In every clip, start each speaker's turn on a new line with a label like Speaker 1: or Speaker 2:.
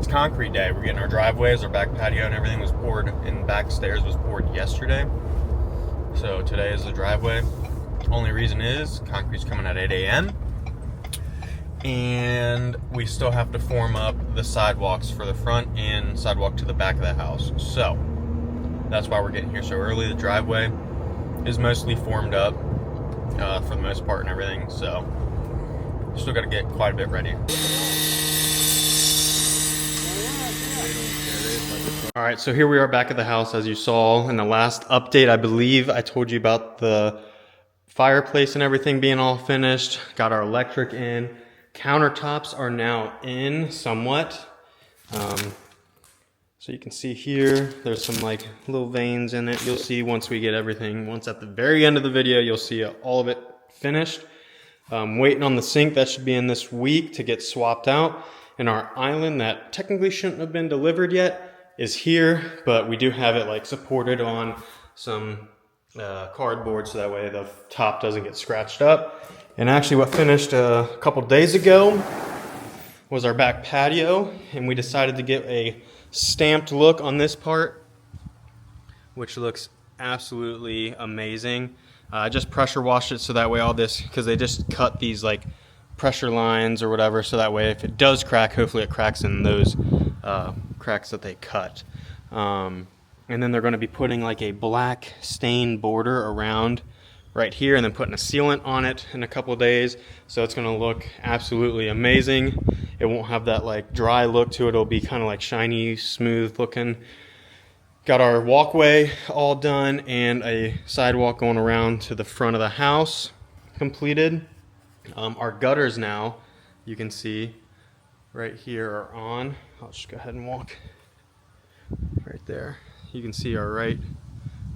Speaker 1: It's concrete day. We're getting our driveways, our back patio and everything was poured, and back stairs was poured yesterday. So today is the driveway. Only reason is concrete's coming at 8 a.m. and we still have to form up the sidewalks for the front and sidewalk to the back of the house. So that's why we're getting here so early. The driveway is mostly formed up for the most part and everything. So still got to get quite a bit ready. All right, so here we are back at the house. As you saw in the last update, I believe I told you about the fireplace and everything being all finished. Got our electric in. Countertops are now in somewhat. So you can see here, there's some like little veins in it. You'll see once we get everything, once at the very end of the video, you'll see all of it finished. Waiting on the sink, that should be in this week to get swapped out. And our island that technically shouldn't have been delivered yet is here, but we do have it like supported on some cardboard so that way the top doesn't get scratched up. And actually what finished a couple days ago was our back patio, and we decided to get a stamped look on this part, which looks absolutely amazing. I just pressure washed it so that way all this, because they just cut these like pressure lines or whatever, so that way if it does crack, hopefully it cracks in those cracks that they cut. And then they're going to be putting like a black stain border around right here and then putting a sealant on it in a couple of days. So it's going to look absolutely amazing. It won't have that like dry look to it. It'll be kind of like shiny, smooth looking. Got our walkway all done and a sidewalk going around to the front of the house completed. Our gutters now, you can see right here, are on. I'll just go ahead and walk right there. You can see our right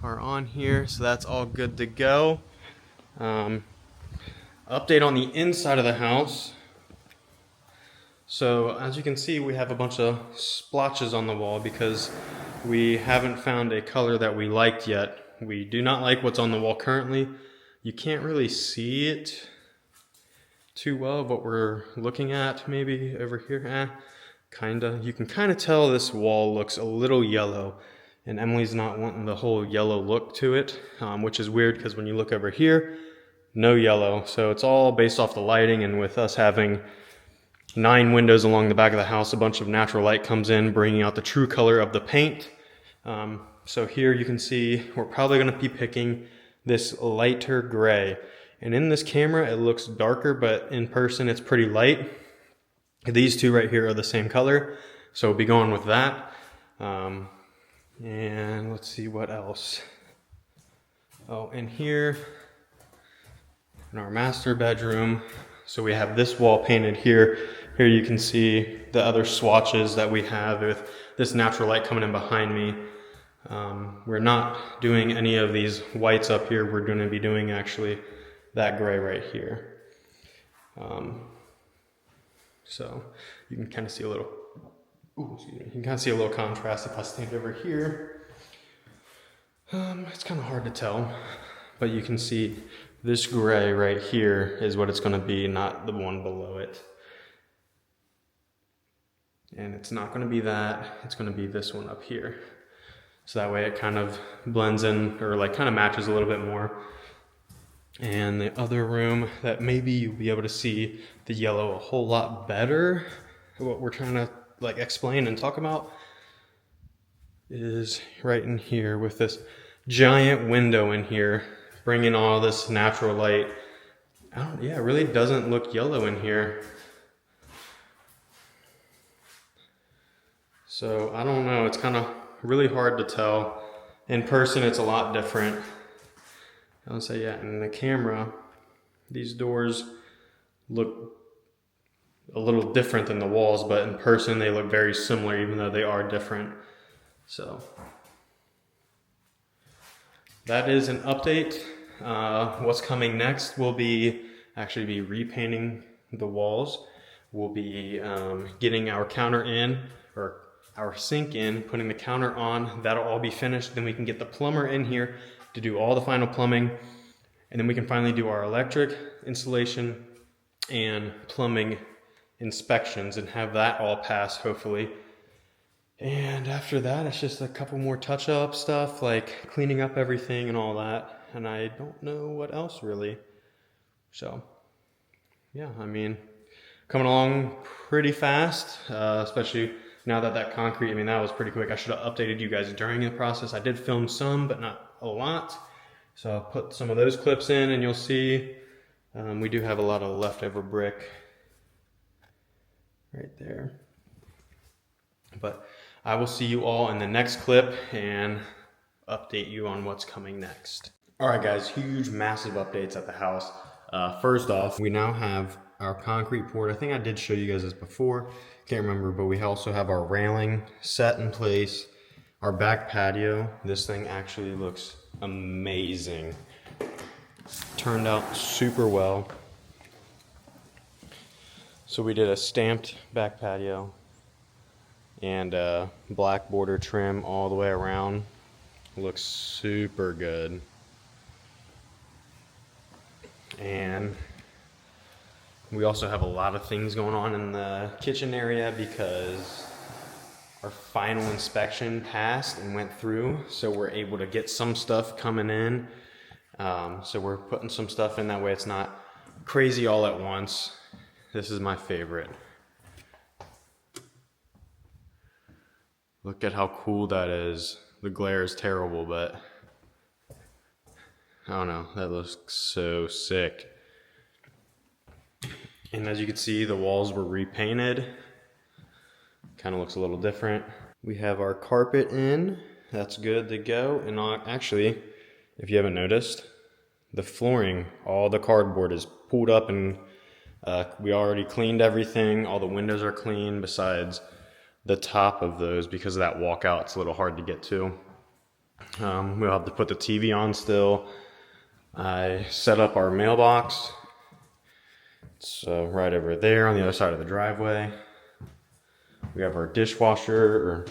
Speaker 1: are on here, so that's all good to go. Update on the inside of the house. So as you can see, we have a bunch of splotches on the wall because we haven't found a color that we liked yet. We do not like what's on the wall currently. You can't really see it too well of what we're looking at. Maybe over here, kinda. You can kind of tell this wall looks a little yellow, and Emily's not wanting the whole yellow look to it, which is weird because when you look over here, no yellow. So it's all based off the lighting, and with us having 9 windows along the back of the house, a bunch of natural light comes in, bringing out the true color of the paint. So here you can see we're probably going to be picking this lighter gray. And in this camera, it looks darker, but in person, it's pretty light. These two right here are the same color, so we'll be going with that. And let's see what else. Oh, and here in our master bedroom, so we have this wall painted here. Here you can see the other swatches that we have with this natural light coming in behind me. We're not doing any of these whites up here. We're going to be doing actually that gray right here. So you can kind of see a little, you can kind of see a little contrast if I stand over here. It's kind of hard to tell, but you can see this gray right here is what it's going to be, not the one below it. And it's not going to be that, it's going to be this one up here. So that way it kind of blends in, or like kind of matches a little bit more. And the other room that maybe you'll be able to see the yellow a whole lot better, what we're trying to like explain and talk about, is right in here with this giant window in here, bringing all this natural light. Yeah, it really doesn't look yellow in here. So I don't know, it's kind of really hard to tell. In person, it's a lot different. I'll say, yeah, in the camera, these doors look a little different than the walls, but in person they look very similar, even though they are different. So that is an update. What's coming next will be actually be repainting the walls. We'll be getting our counter in, or our sink in, putting the counter on. That'll all be finished. Then we can get the plumber in here to do all the final plumbing, and then we can finally do our electric installation and plumbing inspections and have that all pass hopefully And after that, it's just a couple more touch-up stuff, like cleaning up everything and all that. And I don't know what else really. So, yeah, I mean, coming along pretty fast, especially now that that concrete, I mean, that was pretty quick. I should have updated you guys during the process. I did film some, but not a lot. So I'll put some of those clips in and you'll see we do have a lot of leftover brick right there. But I will see you all in the next clip and update you on what's coming next. All right, guys, huge, massive updates at the house. First off, we now have our concrete poured. I think I did show you guys this before. Can't remember, but we also have our railing set in place. Our back patio, this thing actually looks amazing. Turned out super well. So we did a stamped back patio and black border trim all the way around. Looks super good. And we also have a lot of things going on in the kitchen area because our final inspection passed and went through, so we're able to get some stuff coming in. So we're putting some stuff in, that way it's not crazy all at once. This is my favorite. Look at how cool that is. The glare is terrible, but I don't know, that looks so sick. And as you can see, the walls were repainted. Kind of looks a little different. We have our carpet in, that's good to go. And actually, if you haven't noticed, the flooring, all the cardboard is pulled up and we already cleaned everything. All the windows are clean besides the top of those because of that walkout. It's a little hard to get to. We'll have to put the TV on still. I set up our mailbox. It's right over there on the other side of the driveway. We have our dishwasher,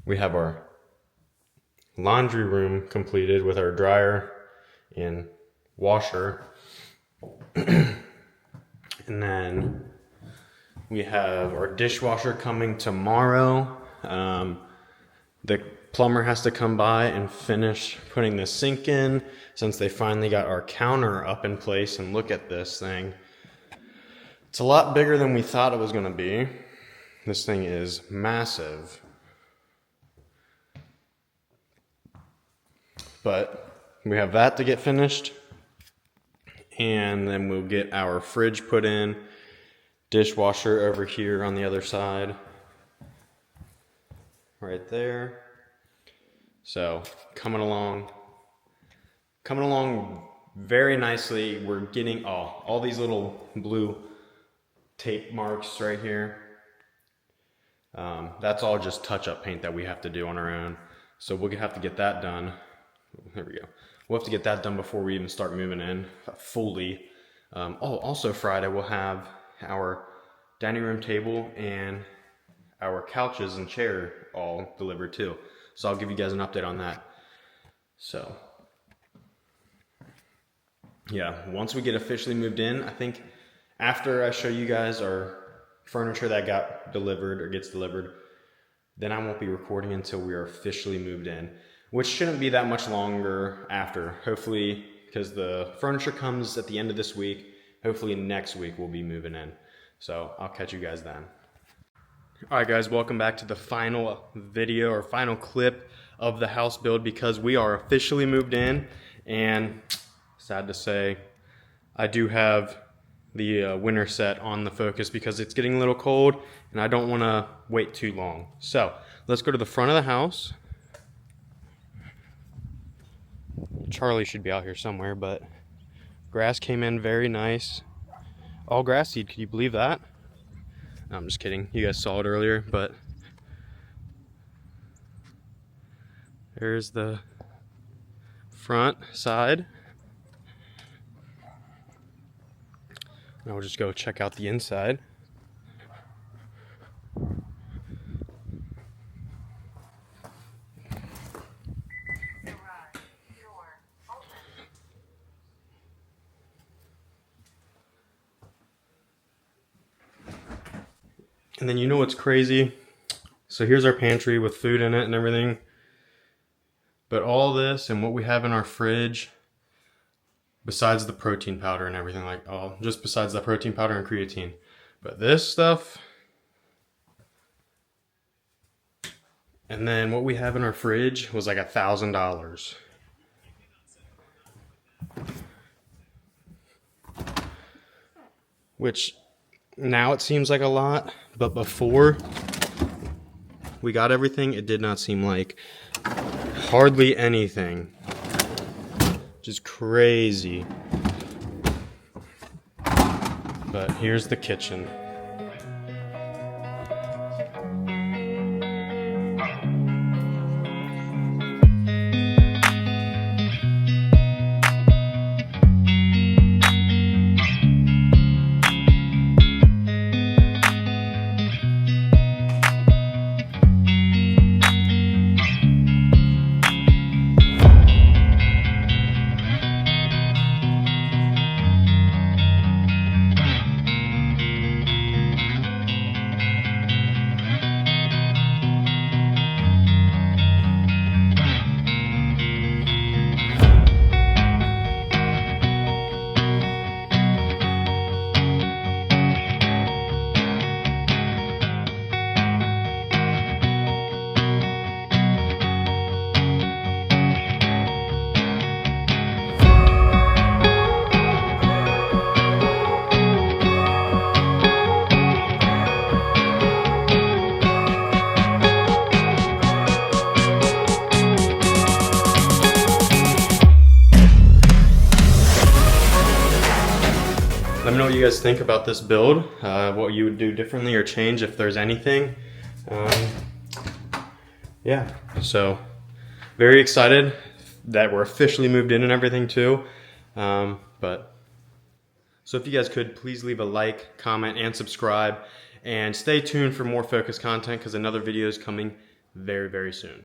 Speaker 1: we have our laundry room completed with our dryer and washer. And then we have our dishwasher coming tomorrow. The plumber has to come by and finish putting the sink in since they finally got our counter up in place. And look at this thing. It's a lot bigger than we thought it was going to be. This thing is massive. But we have that to get finished. And then we'll get our fridge put in. Dishwasher over here on the other side. Right there. So coming along very nicely. We're getting all these little blue tape marks right here. That's all just touch-up paint that we have to do on our own. So we'll have to get that done. There we go. We'll have to get that done before we even start moving in fully. Also Friday we'll have our dining room table and our couches and chair all delivered too. So I'll give you guys an update on that. So yeah, once we get officially moved in, I think after I show you guys our furniture that got delivered or gets delivered, then I won't be recording until we are officially moved in, which shouldn't be that much longer after. Hopefully, because the furniture comes at the end of this week, hopefully next week we'll be moving in. So I'll catch you guys then. All right, guys, welcome back to the final video or final clip of the house build because we are officially moved in. And sad to say, I do have the winter set on the Focus because it's getting a little cold and I don't want to wait too long. So let's go to the front of the house. Charlie should be out here somewhere, but grass came in very nice. All grass seed, can you believe that? No, I'm just kidding. You guys saw it earlier, but there's the front side. Now we'll just go check out the inside. And then you know what's crazy? So here's our pantry with food in it and everything. But all this and what we have in our fridge, besides the protein powder and everything, like just besides the protein powder and creatine. But this stuff, and then what we have in our fridge was like $1,000. Which now it seems like a lot, but before we got everything, it did not seem like hardly anything. Just crazy. But here's the kitchen. Let me know what you guys think about this build, what you would do differently or change if there's anything. Yeah, so very excited that we're officially moved in and everything too. So if you guys could, please leave a like, comment, and subscribe, and stay tuned for more Foucs content because another video is coming very, very soon.